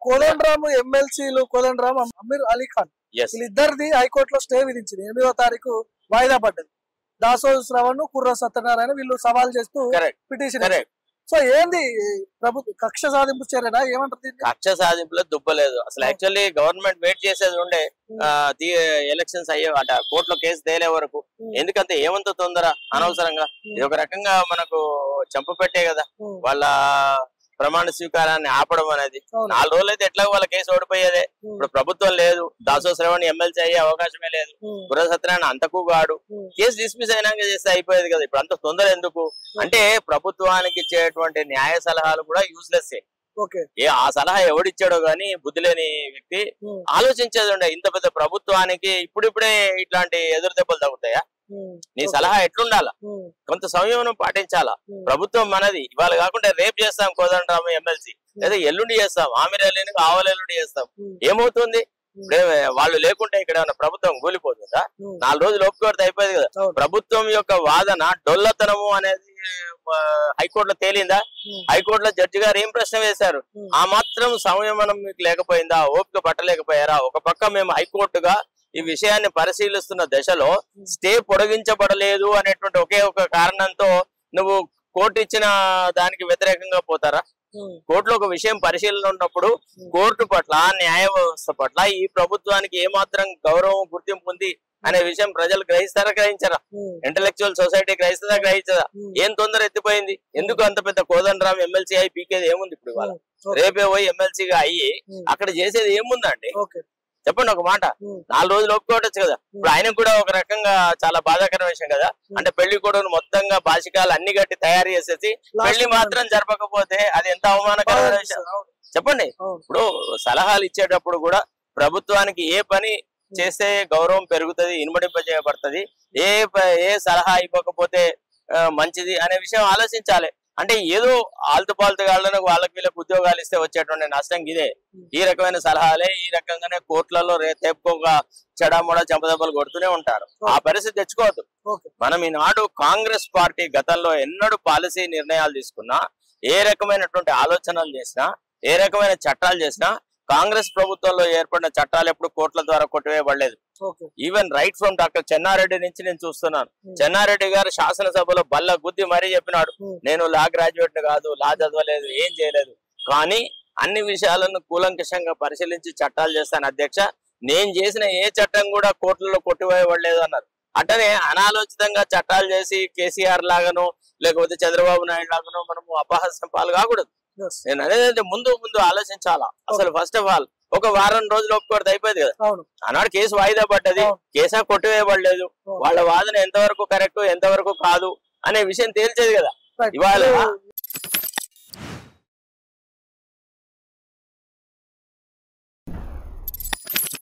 కోదండరామ్ ఎమ్మెల్సీలు కోదండరామ్ అమీర్ అలీ ఖాన్ వీళ్ళిద్దరిది హైకోర్టులో స్టే విధించింది. 8వ తారీఖు వాయిదా పడ్డది. దాసోజు శ్రవణ్, కుర్ర సత్యనారాయణ వీళ్ళు సవాల్ చేస్తూ పిటిషన్. సో ఏంది ప్రభుత్వ కక్ష సాధింపు చర్యనా ఏమంటారు? కక్ష సాధింపులో దుబ్బలేదు అసలు. యాక్చువల్లీ గవర్నమెంట్ వెయిట్ చేసేది ఉండే ఎలక్షన్స్ అయ్యే అట కోర్టులో కేసు తేలే వరకు. ఎందుకంటే ఏమంత తొందర అనవసరంగా. ఇది ఒక రకంగా మనకు చంపు పెట్టే కదా వాళ్ళ ప్రమాణ స్వీకారాన్ని ఆపడం అనేది. 4 రోజులు అయితే ఎట్లా వాళ్ళ కేసు ఓడిపోయేదే. ఇప్పుడు ప్రభుత్వం లేదు, దాసో శ్రవణ్ ఎమ్మెల్సీ అయ్యే అవకాశమే లేదు, గుర్ర సత్యనారాయణ అంతకు గాడు. కేసు డిస్మిస్ అయినాక చేస్తే అయిపోయేది కదా. ఇప్పుడు అంత తొందర ఎందుకు అంటే ప్రభుత్వానికి ఇచ్చేటువంటి న్యాయ సలహాలు కూడా యూస్లెస్. ఆ సలహా ఎవడిచ్చాడో గాని బుద్ధి లేని వ్యక్తి ఆలోచించేది ఉండే. ఇంత పెద్ద ప్రభుత్వానికి ఇప్పుడిప్పుడే ఇట్లాంటి ఎదురు దెబ్బలు తగ్గుతాయా? నీ సలహా ఎట్లుండాలా? కొంత సంయమనం పాటించాలా. ప్రభుత్వం మనది. ఇవాళ కాకుండా రేపు చేస్తాం కోదండరామ్ ఎమ్మెల్సీ, లేదా ఎల్లుండి చేస్తాం, ఆమిర్ అలీని ఆవలెల్లుండి చేస్తాం. ఏమవుతుంది? వాళ్ళు లేకుంటే ఇక్కడ ఏమన్నా ప్రభుత్వం కూలిపోతుందా? 4 రోజులు ఒప్పుకోడితే అయిపోయింది కదా. ప్రభుత్వం యొక్క వాదన డొల్లతనము అనేది హైకోర్టులో తేలిందా? హైకోర్టులో జడ్జి గారు ఏం ప్రశ్న వేశారు? ఆ మాత్రం సంయమనం మీకు లేకపోయిందా? ఓపిక పట్టలేకపోయారా? ఒక పక్క మేము హైకోర్టుగా ఈ విషయాన్ని పరిశీలిస్తున్న దశలో స్టే పొడిగించబడలేదు అనేటువంటి ఒకే ఒక కారణంతో నువ్వు కోర్టు ఇచ్చిన దానికి వ్యతిరేకంగా పోతారా? కోర్టులో ఒక విషయం పరిశీలన ఉన్నప్పుడు కోర్టు పట్ల, న్యాయ వ్యవస్థ పట్ల ఈ ప్రభుత్వానికి ఏమాత్రం గౌరవం, గుర్తింపు ఉంది అనే విషయం ప్రజలు గ్రహిస్తారా, గ్రహించరా? Intellectual society గ్రహిస్తారా, గ్రహించదా? ఏం తొందర ఎత్తిపోయింది? ఎందుకు అంత పెద్ద కోదండరామ్ ఎమ్మెల్సీ అయి పీకేది ఏముంది? ఇప్పుడు ఇవాళ రేపే పోయి ఎమ్మెల్సీగా అయ్యి అక్కడ చేసేది ఏముందండి? చెప్పండి ఒక మాట. 4 రోజులు ఒప్పుకోవచ్చు కదా. ఇప్పుడు ఆయనకు కూడా ఒక రకంగా చాలా బాధాకర విషయం కదా. అంటే పెళ్లి కొడుకును మొత్తంగా బాసికాలు అన్ని కట్టి తయారు చేసేసి పెళ్లి మాత్రం జరపకపోతే అది ఎంత అవమానకరమైన విషయం చెప్పండి. ఇప్పుడు సలహాలు ఇచ్చేటప్పుడు కూడా ప్రభుత్వానికి ఏ పని చేస్తే గౌరవం పెరుగుతుంది, ఇనుమడింపజేయబడుతుంది, ఏ సలహా ఇవ్వకపోతే మంచిది అనే విషయం ఆలోచించాలి. అంటే ఏదో ఆల్తుపాల్తుగాళ్ళను వాళ్ళకి వీళ్ళకి ఉద్యోగాలు ఇస్తే వచ్చేటువంటి నష్టం ఇదే. ఈ రకమైన సలహాలే ఈ రకంగానే కోర్టులలో తేపుకోగా చెడామొడా చెంపదెబ్బలు కొడుతూనే ఉంటారు. ఆ పరిస్థితి తెచ్చుకోవద్దు. మనం ఈనాడు కాంగ్రెస్ పార్టీ గతంలో ఎన్నడూ పాలసీ నిర్ణయాలు తీసుకున్నా, ఏ రకమైనటువంటి ఆలోచనలు చేసినా, ఏ రకమైన చట్టాలు చేసినా కాంగ్రెస్ ప్రభుత్వంలో ఏర్పడిన చట్టాలు ఎప్పుడు కోర్టుల ద్వారా కొట్టివేయబడలేదు. Even right from doctor Chennareddy నుంచి నేను చూస్తున్నాను. చెన్నారెడ్డి గారు శాసనసభలో బల్ల గుద్ది మరీ చెప్పినాడు, నేను లా గ్రాడ్యుయేట్ కాదు, లా చదవలేదు, ఏం చేయలేదు, కానీ అన్ని విషయాలను కూలంకషంగా పరిశీలించి చట్టాలు చేస్తాను అధ్యక్ష, నేను చేసిన ఏ చట్టం కూడా కోర్టులలో కొట్టివేయబడలేదు అన్నారు. అట్టనే అనాలోచితంగా చట్టాలు చేసి కేసీఆర్ లాగానో లేకపోతే చంద్రబాబు నాయుడు లాగానో మనము అపహాస్యం పాలు కాకూడదు. నేను అనేది ముందు ఆలోచించాలా. అసలు ఫస్ట్ ఆఫ్ ఆల్ ఒక వారం రోజులు ఒప్పుకోవడం అయిపోయింది కదా. ఆనాడు కేసు వాయిదా పడ్డది, కేసా కొట్టివేయబడలేదు. వాళ్ళ వాదన ఎంతవరకు కరెక్ట్, ఎంతవరకు కాదు అనే విషయం తేల్చేది కదా. ఇవాళ